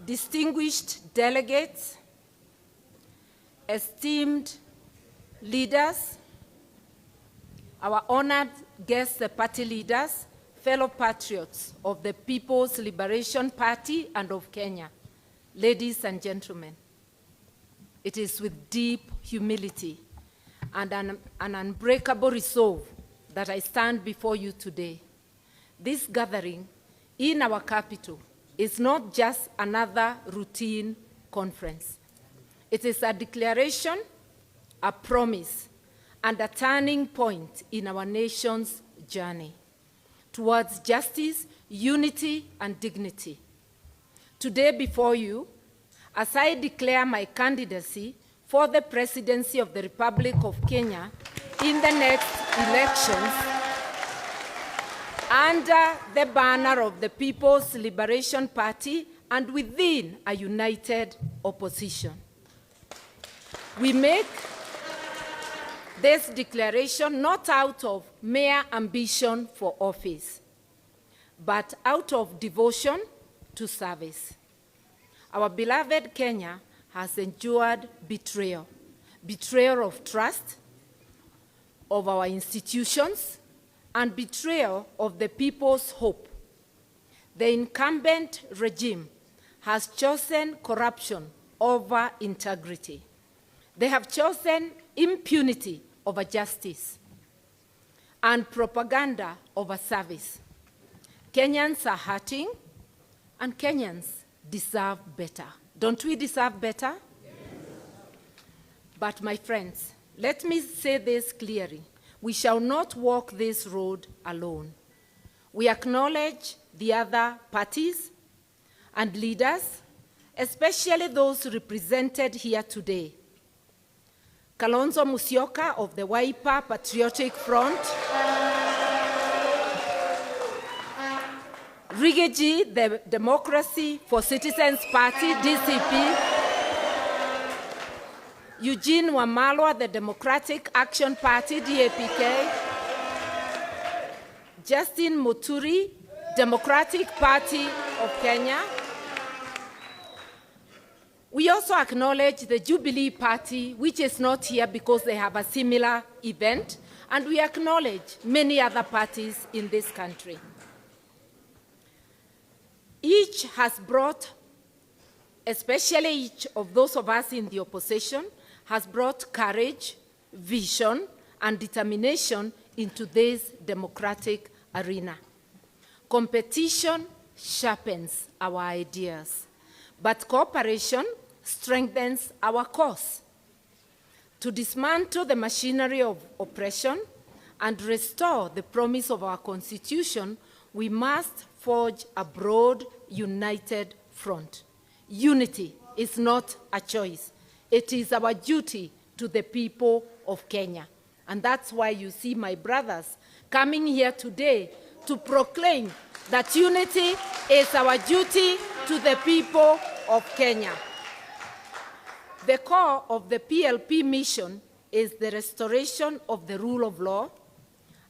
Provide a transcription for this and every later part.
distinguished delegates, esteemed leaders, our honored guests, the party leaders, fellow patriots of the People's Liberation Party and of Kenya, ladies and gentlemen, it is with deep humility and an unbreakable resolve that I stand before you today. This gathering in our capital is not just another routine conference. It is a declaration, a promise, and a turning point in our nation's journey towards justice, unity, and dignity. Today before you, as I declare my candidacy for the presidency of the Republic of Kenya in the next elections, under the banner of the People's Liberation Party and within a united opposition. We make this declaration not out of mere ambition for office, but out of devotion to service. Our beloved Kenya has endured betrayal of trust, of our institutions, and betrayal of the people's hope. The incumbent regime has chosen corruption over integrity. They have chosen impunity over justice and propaganda over service. Kenyans are hurting, and Kenyans deserve better. Don't we deserve better? Yes. But my friends, let me say this clearly. We shall not walk this road alone. We acknowledge the other parties and leaders, especially those represented here today. Kalonzo Musyoka of the Wiper Patriotic Front, Rigathi, the Democracy for Citizens Party, DCP, Eugene Wamalwa, the Democratic Action Party, DAPK, Justin Muturi, Democratic Party of Kenya. We also acknowledge the Jubilee Party, which is not here because they have a similar event, and we acknowledge many other parties in this country. Each has brought, especially each of those of us in the opposition, has brought courage, vision, and determination into this democratic arena. Competition sharpens our ideas, but cooperation strengthens our cause. To dismantle the machinery of oppression and restore the promise of our Constitution, we must forge a broad, united front. Unity is not a choice. It is our duty to the people of Kenya. And that's why you see my brothers coming here today to proclaim that unity is our duty to the people of Kenya. The core of the PLP mission is the restoration of the rule of law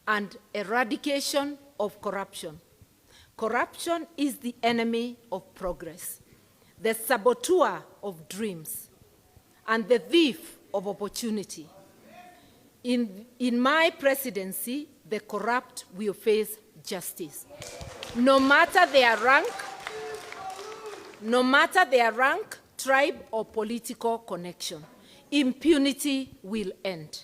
and eradication of corruption. Corruption is the enemy of progress, the saboteur of dreams, and the thief of opportunity. In my presidency, the corrupt will face justice. No matter their rank, tribe, or political connection, impunity will end.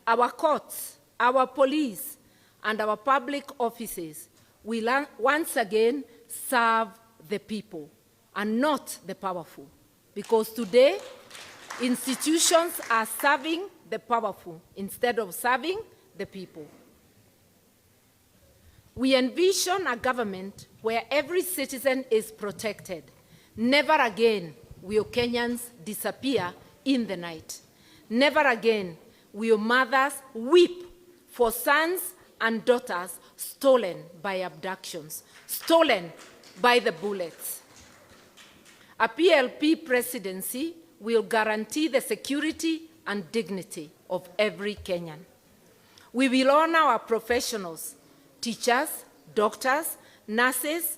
Our courts, our police, and our public offices will once again serve the people and not the powerful. Because today, institutions are serving the powerful instead of serving the people. We envision a government where every citizen is protected. Never again will Kenyans disappear in the night. Never again will mothers weep for sons and daughters stolen by abductions, stolen by the bullets. A PLP presidency will guarantee the security and dignity of every Kenyan. We will honor our professionals, teachers, doctors, nurses,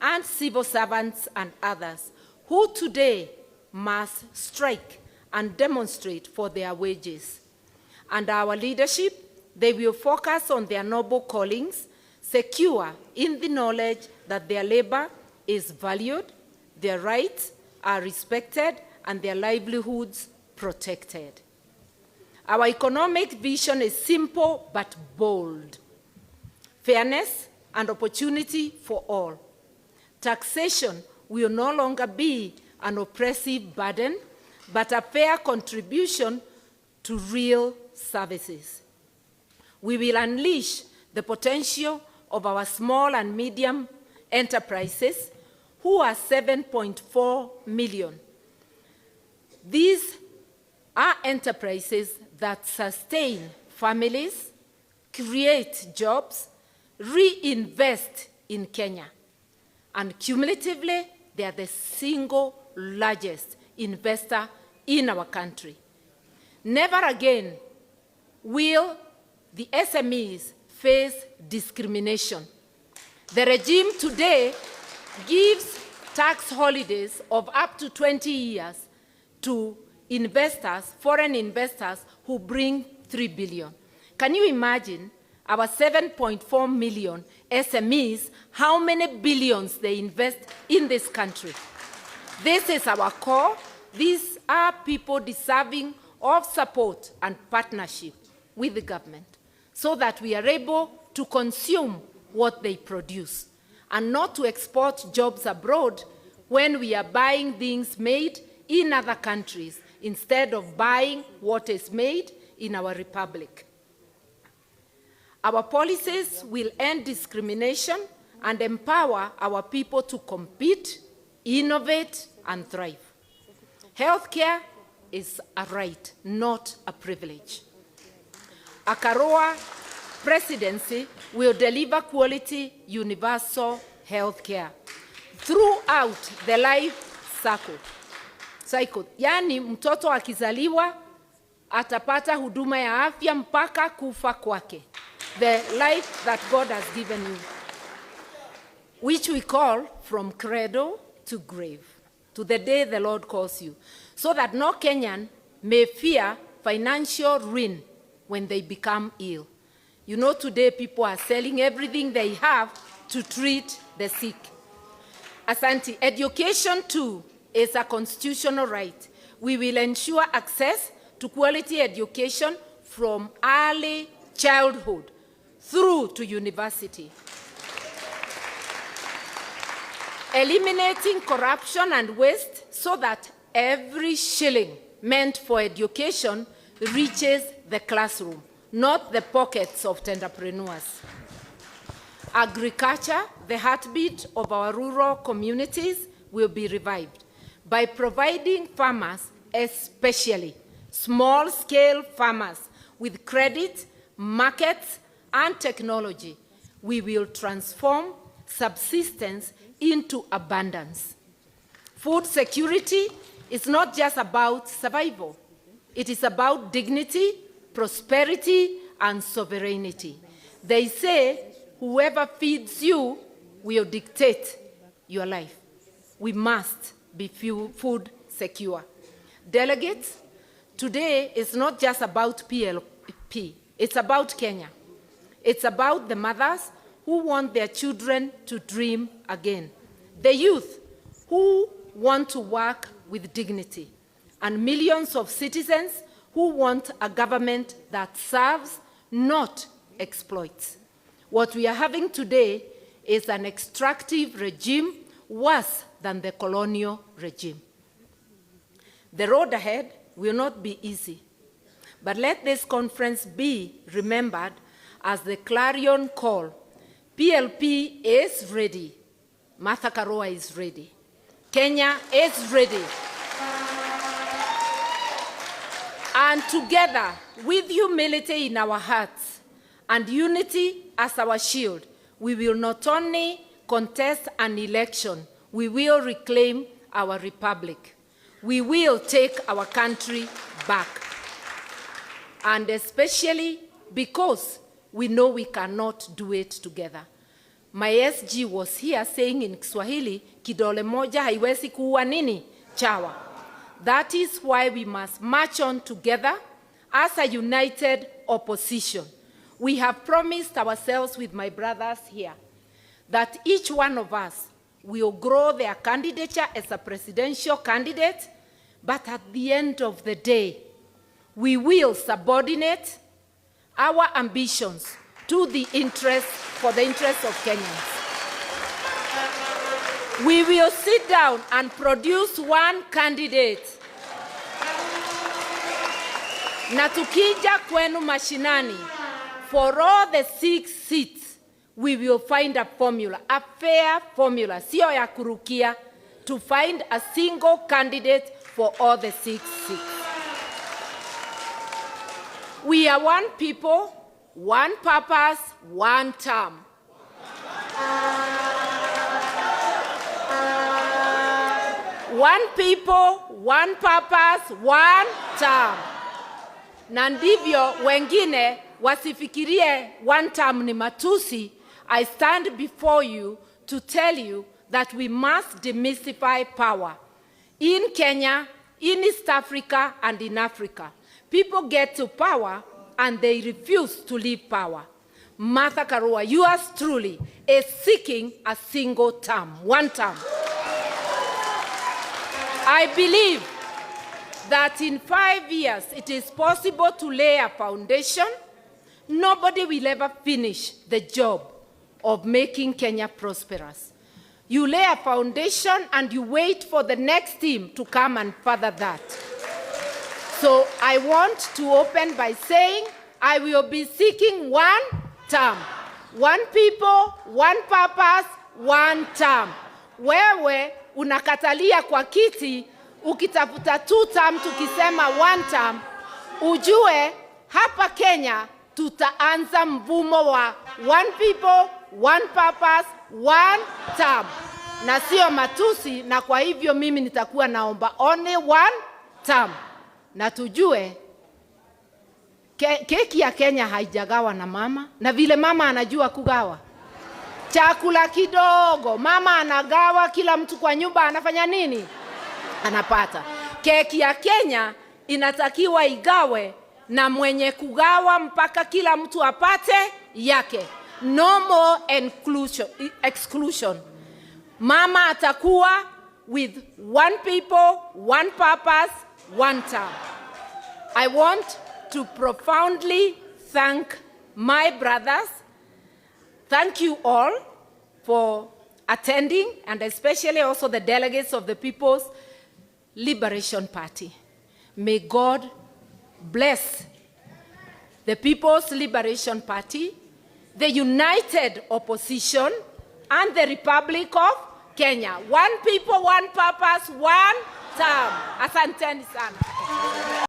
and civil servants and others who today must strike and demonstrate for their wages. Under our leadership, they will focus on their noble callings, secure in the knowledge that their labor is valued, their rights are respected, and their livelihoods protected. Our economic vision is simple but bold. Fairness and opportunity for all. Taxation will no longer be an oppressive burden, but a fair contribution to real services. We will unleash the potential of our small and medium enterprises, who are 7.4 million. These are enterprises that sustain families, create jobs, reinvest in Kenya, and cumulatively, they are the single largest investor in our country. Never again will the SMEs face discrimination. The regime today gives tax holidays of up to 20 years to investors, foreign investors who bring 3 billion. Can you imagine our 7.4 million SMEs, how many billions they invest in this country? This is our core. These are people deserving of support and partnership with the government so that we are able to consume what they produce and not to export jobs abroad when we are buying things made in other countries instead of buying what is made in our republic. Our policies will end discrimination and empower our people to compete, innovate, and thrive. Healthcare is a right, not a privilege. A Karua presidency will deliver quality, universal healthcare throughout the life cycle. Yani mtoto akizaliwa atapata huduma ya afya mpaka kufa kwake. The life that God has given you, which we call from cradle to grave, to the day the Lord calls you, so that no Kenyan may fear financial ruin when they become ill. You know, today people are selling everything they have to treat the sick. Asante, education too is a constitutional right. We will ensure access to quality education from early childhood through to university. Eliminating corruption and waste so that every shilling meant for education reaches the classroom, not the pockets of entrepreneurs. Agriculture, the heartbeat of our rural communities, will be revived by providing farmers, especially small-scale farmers, with credit, markets, and technology. We will transform subsistence into abundance. Food security is not just about survival. It is about dignity, prosperity, and sovereignty. They say, whoever feeds you will dictate your life. We must be food secure. Delegates, today is not just about PLP. It's about Kenya. It's about the mothers who want their children to dream again, the youth who want to work with dignity, and millions of citizens who want a government that serves, not exploits. What we are having today is an extractive regime worse than the colonial regime. The road ahead will not be easy, but let this conference be remembered as the clarion call. PLP is ready. Martha Karua is ready. Kenya is ready. And together, with humility in our hearts and unity as our shield, we will not only contest an election, we will reclaim our republic. We will take our country back. And especially because we know we cannot do it together. my SG was here saying in Kiswahili, kidole moja haiwezi kuua nini? Chawa. That is why we must march on together as a united opposition. We have promised ourselves with my brothers here that each one of us will grow their candidature as a presidential candidate, but at the end of the day, we will subordinate our ambitions to the interest of Kenyans. We will sit down and produce one candidate. Na tukija kwenu mashinani, for all the 6 seats, we will find a formula, a fair formula, sio ya kurukia, to find a single candidate for all the 6 seats. We are one people, one purpose, one term. One people, one purpose, one term. Na ndivyo wengine wasifikirie one term ni matusi. I stand before you to tell you that we must demystify power. In Kenya, in East Africa, and in Africa, people get to power and they refuse to leave power. Martha Karua, yours truly, is seeking a single term, one term. I believe that in 5 years it is possible to lay a foundation. Nobody will ever finish the job of making Kenya prosperous. You lay a foundation and you wait for the next team to come and further that. So I want to open by saying I will be seeking one term. One people, one purpose, one term. Wewe unakatalia kwa kiti, ukitafuta 2 term, tukisema 1 term, ujue hapa Kenya tutaanza mvumo wa one people, one purpose, one term. Na sio matusi, na kwa hivyo mimi nitakuwa naomba only one term. Na tujue keki ya Kenya haijagawa na mama, na vile mama anajua kugawa chakula kidogo, mama anagawa, kila mtu kwa nyumba anafanya nini? Anapata. Keki ya Kenya inatakiwa igawe na mwenye kugawa mpaka kila mtu apate yake. No more exclusion. Mama atakuwa with one people, one purpose, one term. I want to profoundly thank my brothers. Thank you all for attending, and especially also the delegates of the People's Liberation Party. May God bless the People's Liberation Party, the united opposition, and the Republic of Kenya. One people, one purpose, one term. Asanteni sana.